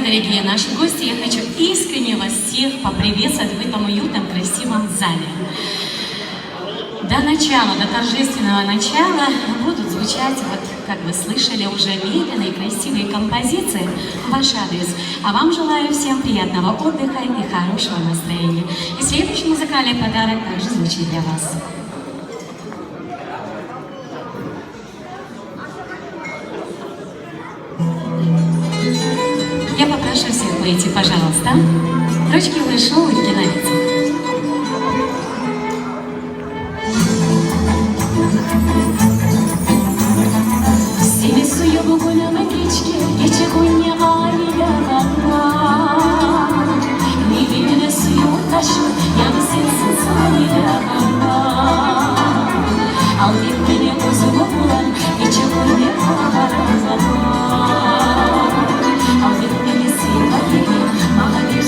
Дорогие наши гости, я хочу искренне вас всех поприветствовать в этом уютном, красивом зале. До начала, до торжественного начала будут звучать, вот как вы слышали, уже медленные, красивые композиции в ваш адрес. А вам желаю всем приятного отдыха и хорошего настроения. И следующий музыкальный подарок также звучит для вас. Я попрошу всех выйти, пожалуйста. Ручки выше, улыбки на лицах. Молодежь,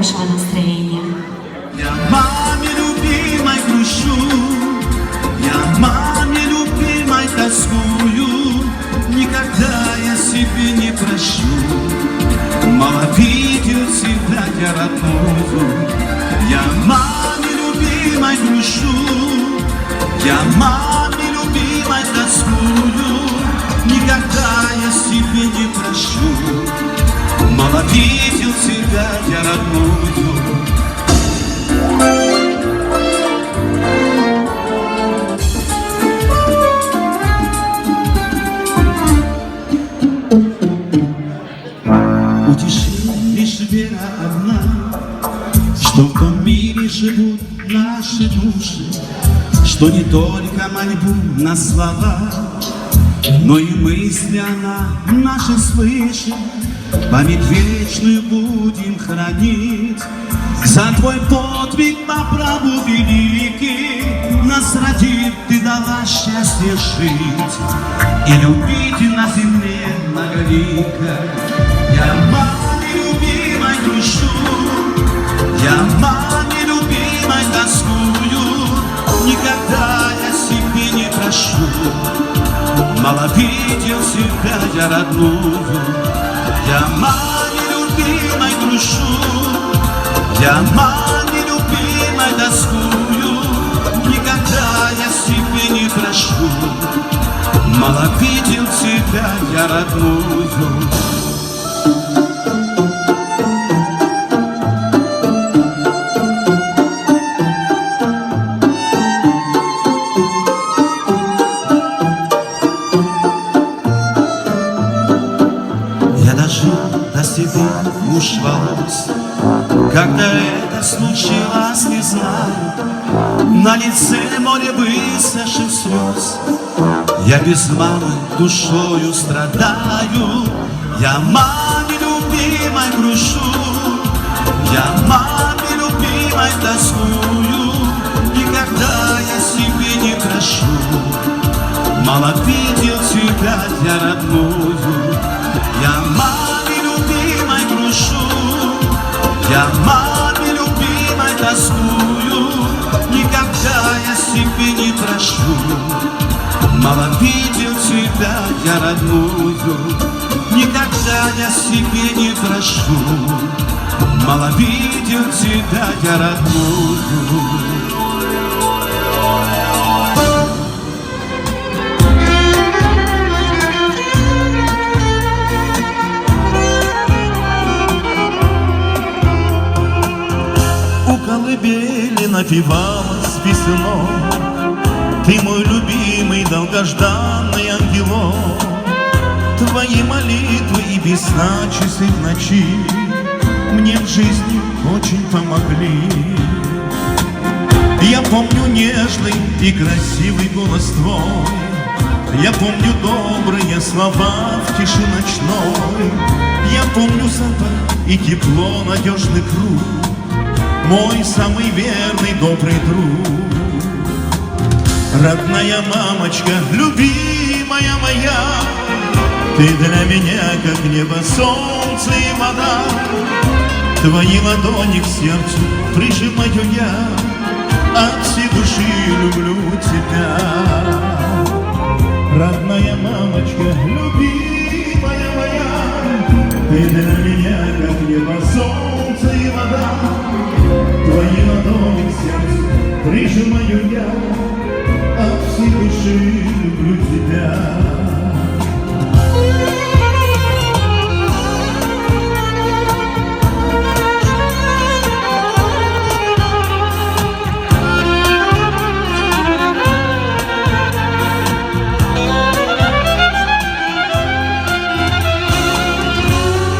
хорошего настроения. Я маме любимой грущу, я маме любимой тоскую, никогда я себе не прощу. Мало видел себя я родную, я маме любимой грущу, я маме любимой тоскую, никогда я себе не прощу. Мало видел себя я родную. Утешишь вера одна, что в том мире живут наши души, что не только мольбу на слова, но и мысли она наши слышит. Память вечную будем хранить за твой подвиг по праву великий. Нас родив, ты дала счастье жить и любить на земле многоликой. Я маме любимой грущу, я маме любимой тоскую, никогда я себе не прощу. Мало видел себя я родную, я маме любимой грущу, я маме любимой тоскую, никогда я себе не прощу. Мало видел тебя я родную. Я дожил до седых уж волос, когда это случилось, не знаю. На лице море высохших слез, я без мамы душою страдаю. Я маме любимой грущу, я маме любимой тоскую, никогда я себе не прощу. Мало видел тебя я родную, я маме любимой грущу, я маме любимой тоскую, никогда я себе не прощу. Мало видел тебя я родную, никогда я себе не прощу. Мало видел тебя я родную. Колыбели напевалась весной, ты мой любимый долгожданный ангелок. Твои молитвы и без сна часы в ночи мне в жизни очень помогли. Я помню нежный и красивый голос твой, я помню добрые слова в тиши ночной, я помню запах и тепло надежных рук, мой самый верный, добрый друг. Родная мамочка, любимая моя, ты для меня как небо, солнце и вода. Твои ладони к сердцу прижимаю я, от всей души люблю тебя. Родная мамочка, любимая моя, ты для меня как небо, солнце и вода. Твои ладони к сердцу прижимаю я, от всей души люблю тебя.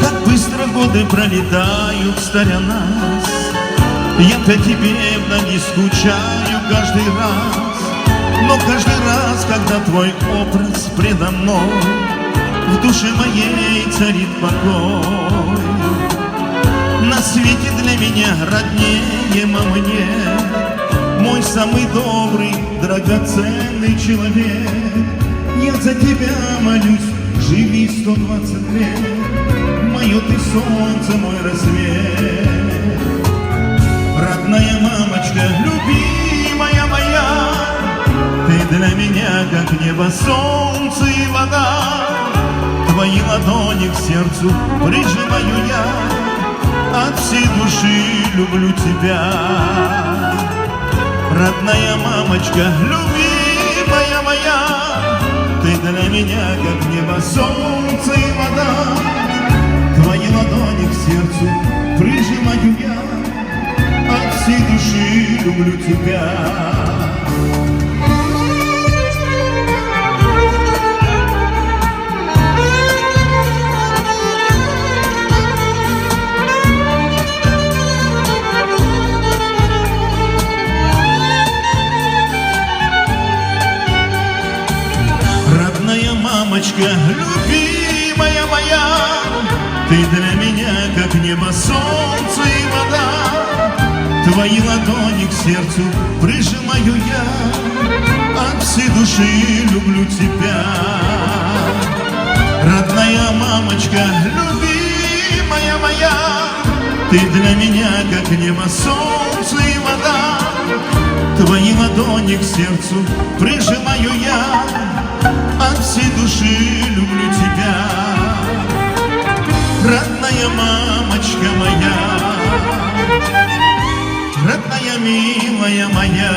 Как быстро годы пролетают, старя нас, я по тебе вдали скучаю каждый раз. Но каждый раз, когда твой образ предо мной, в душе моей царит покой. На свете для меня роднее мамы нет, мой самый добрый, драгоценный человек. Я за тебя молюсь, живи 120 лет, мое ты солнце, мой рассвет. Родная мамочка, любимая моя, ты для меня как небо, солнце и вода. Твои ладони к сердцу прижимаю я, от всей души люблю тебя. Родная мамочка, любимая моя, ты для меня как небо, солнце и вода. Твои ладони к сердцу прижимаю я, от всей души люблю тебя. Родная мамочка, любимая моя, ты для меня как небо, солнце и вода. Твои ладони к сердцу прижимаю я, от всей души люблю тебя. Родная мамочка, любимая моя, ты для меня как небо, солнце и вода. Твои ладони к сердцу прижимаю я, от всей души люблю тебя. Родная мамочка моя, родная милая моя.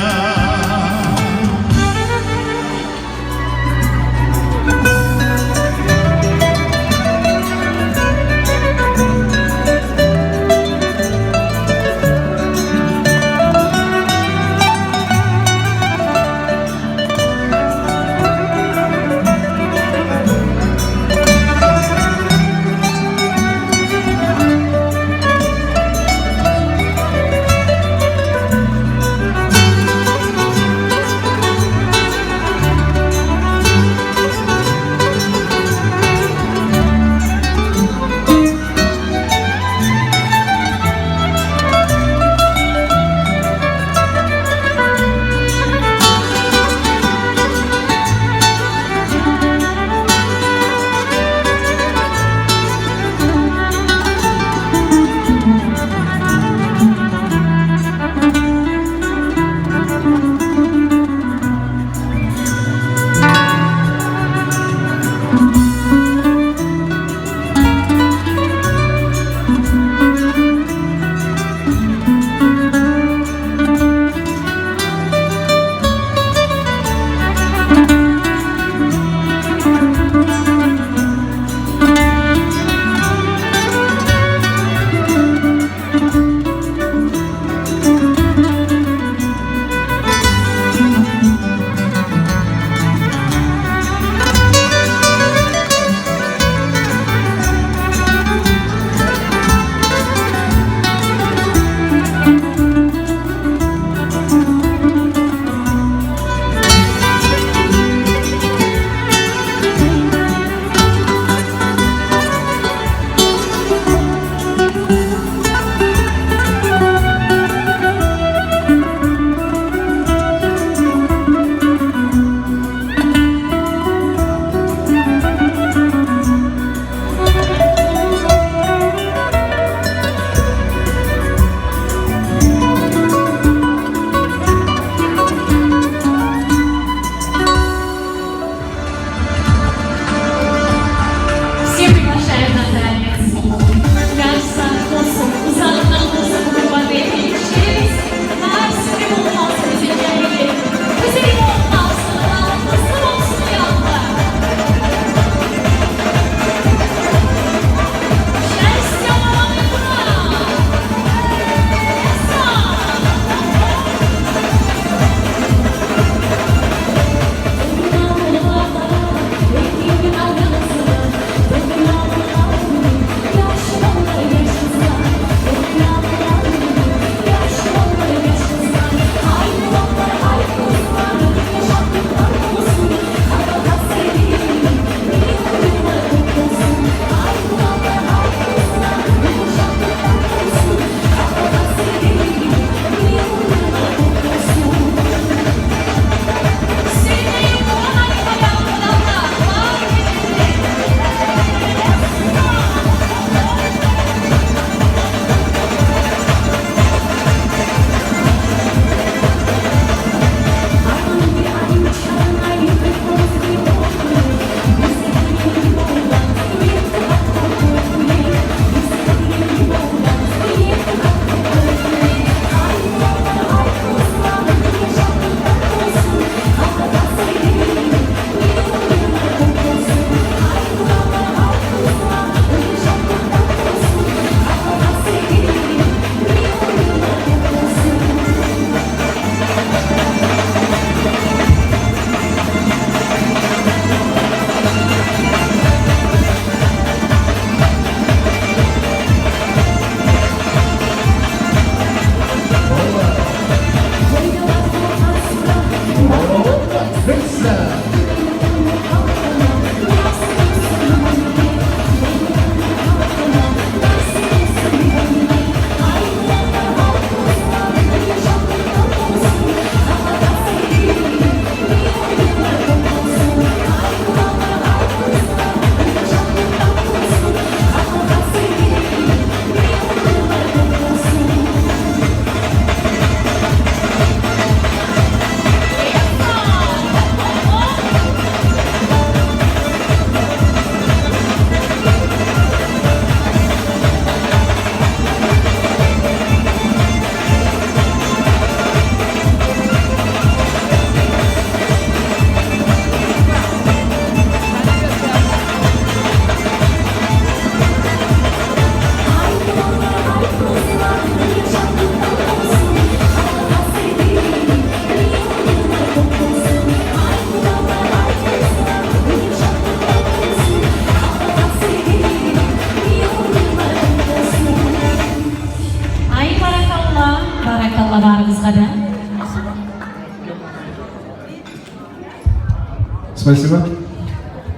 Спасибо.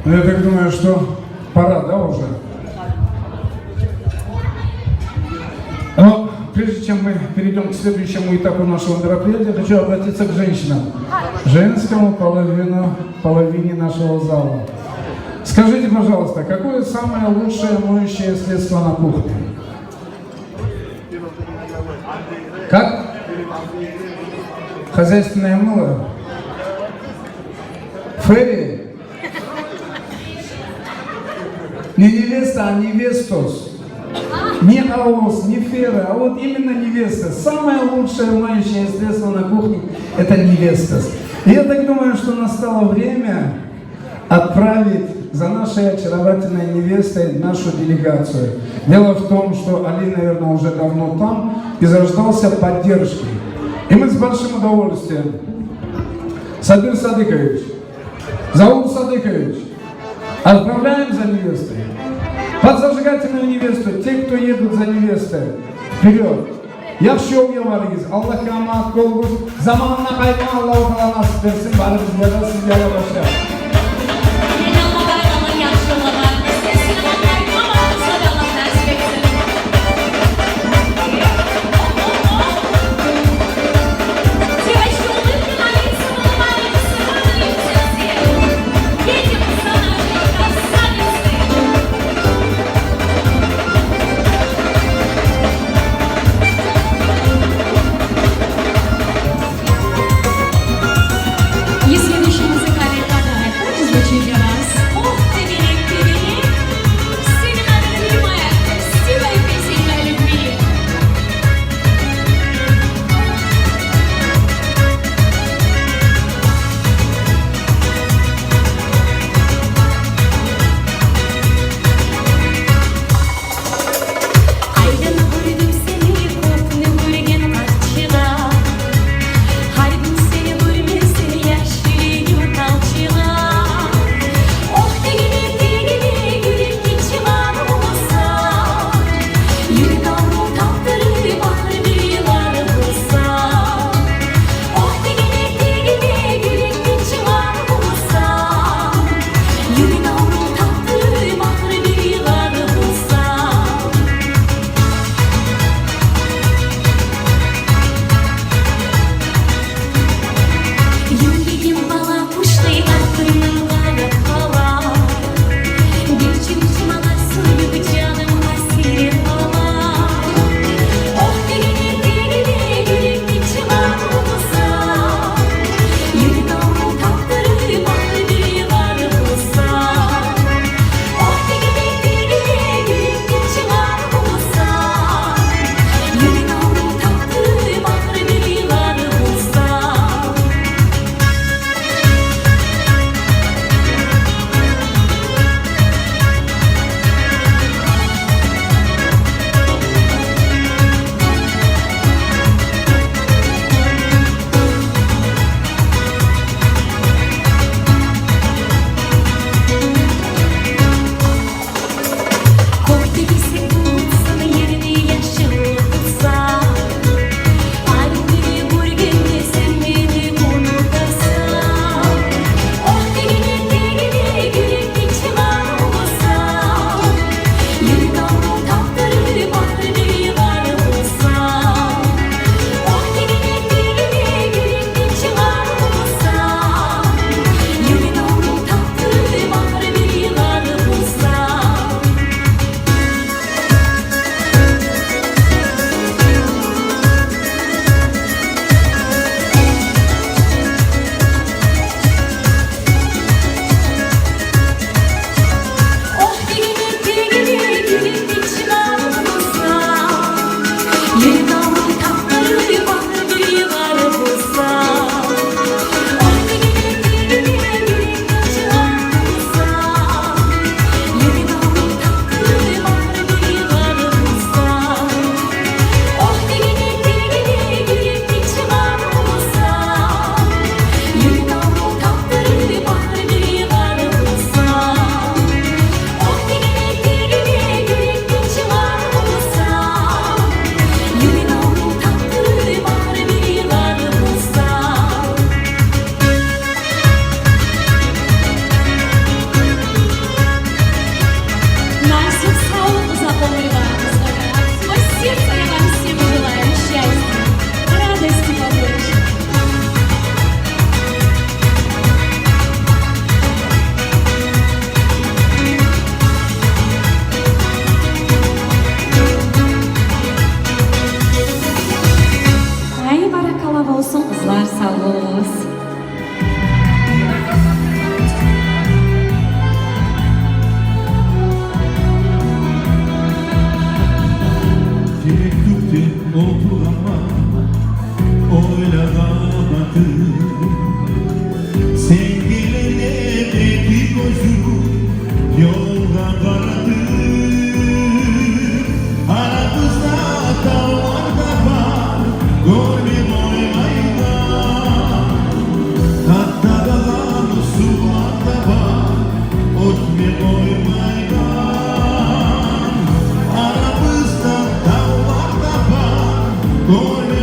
Ну, я так думаю, что пора, да, уже? Но прежде чем мы перейдем к следующему этапу нашего мероприятия, хочу обратиться к женщинам, женскому половине нашего зала. Скажите, пожалуйста, какое самое лучшее моющее средство на кухне? Как? Хозяйственное мыло? Ферри? Не невеста, а невестос. Не аос, не фера, а вот именно невеста. Самое лучшее моющее средство на кухне – это невестос. И я так думаю, что настало время отправить за нашей очаровательной невестой нашу делегацию. Дело в том, что Али, наверное, уже давно там и заждался поддержки. И мы с большим удовольствием. Сабир Садыкович, Заур Садыкович, отправляем за невестой. Под зажигательную невесту, те, кто едут за невестой, вперед. Yaxşı yavarız, Allah kâmat kolgur, zamanına kayma Allah-u Teala nasip etsin, bari bizlere sizlere başlar. И следующий музыкальный кадр oturama oylamadım. Sen gelene belki gözüm yolda karadı. Aramızda dağlar da var, gönlüm oymaydan. Hatta kalan sular da var, ötme oymaydan. Aramızda dağlar da var, gönlüm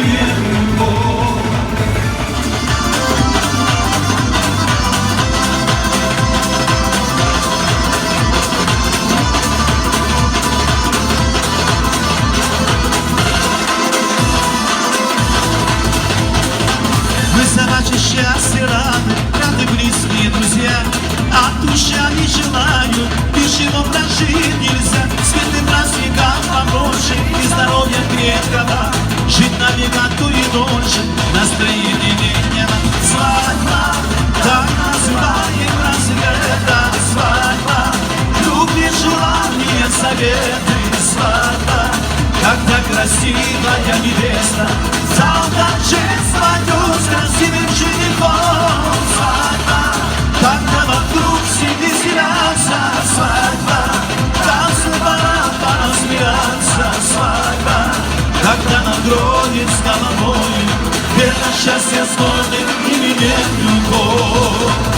нет любовь. Мы за ваше счастье рады близкие друзья, от душами желаю, лишь его прожить нельзя. Светлым праздникам побольше и здоровья крепкого, жить на века то и дольше, настроение летнего. Свадьба, так называем разве это свадьба? Любви, желания, советы, свадьба. Когда красивая невеста в зал торжества идет с красивым женихом. Свадьба, когда вокруг все веселятся. Свадьба, танцы пора посмеяться. Свадьба, когда накроет с головой, это счастье сложных или нет любовь.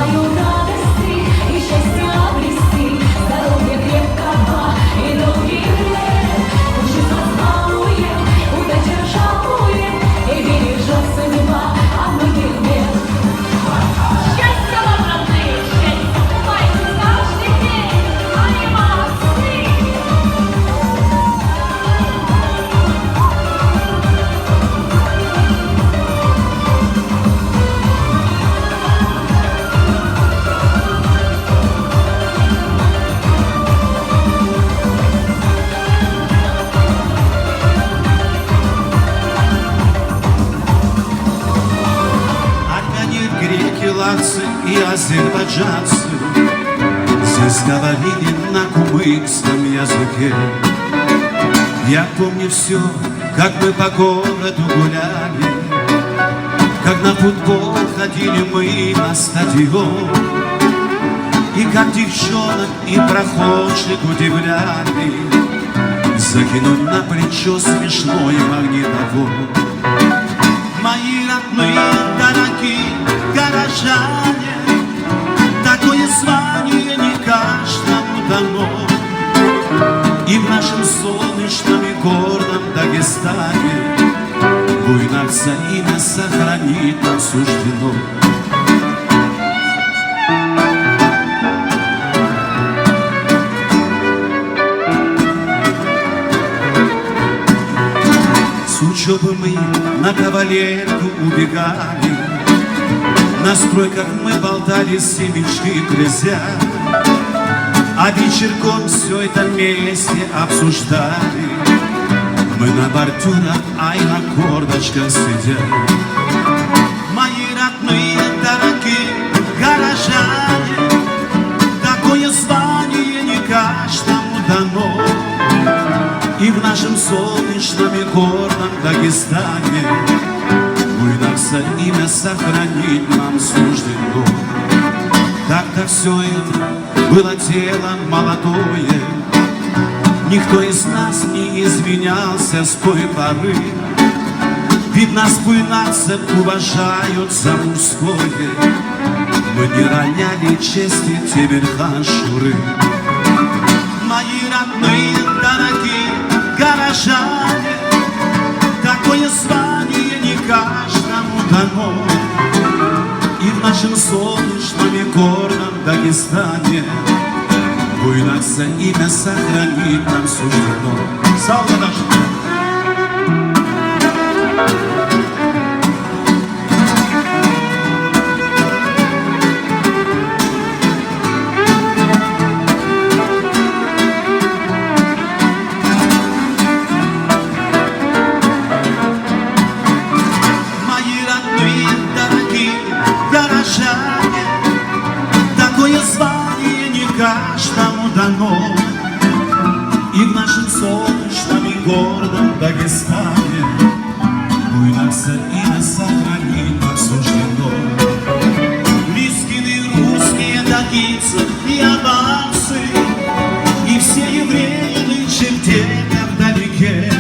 желаю радости и счастья обрести, здоровья крепкого и долгих лет. Пусть жизнь нас балует, удача жалует, и бережет судьба от многих бед. Счастья вам, родные, счастья, улыбайтесь каждый день, анимации. Армяне, греки, латцы и азербайджанцы здесь говорили на кумыкском языке. Я помню все, как мы по городу гуляли, как на футбол ходили мы на стадион, и как девчонок и прохожих удивляли, закинуть на плечо смешной магнитофон. Мои родные, дорогие горожане, такое звание не каждому дано. И в нашем солнечном и гордом Дагестане Буйнакса имя сохранить нам суждено. С учебы мы на кавалерку убегали, на стройках мы болтали семечки грязя, а вечерком все это вместе обсуждали. Мы на бордюрах, ай на корточках сидя. Мои родные, дорогие горожане, такое звание не каждому дано. И в нашем солнечном и гордом Дагестане Буйнакса имя сохранить нам суждено. Так-то все это было дело молодое, никто из нас не изменялся с той поры. Ведь нас буйнакцев уважают за мужское, мы не роняли чести Темирхан Шуры. Мои родные, дорогие горожане, такое звание не каждому дано. И в нашем солнечном и гордом Дагестане Буйнакса имя сохранить нам суждено. Салва наша! Такое звание не каждому дано. И в нашем солнечном и гордом Дагестане Буйнакса имя сохранить нам суждено. Лискины, русские, дагийцы и албанцы, и все евреи нынче вдалеке.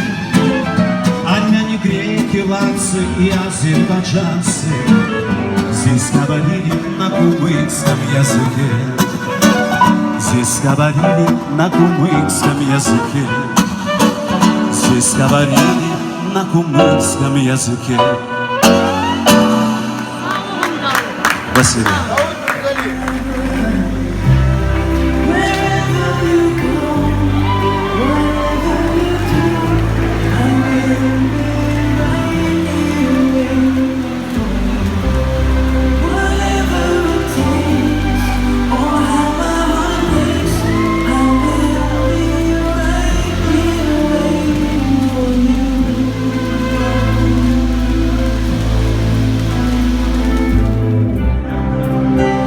Армяне, греки, латцы и азербайджанцы здесь говорили на кумыкском языке. Здесь говорили на кумыкском языке. Здесь говорили на кумыкском языке. Спасибо.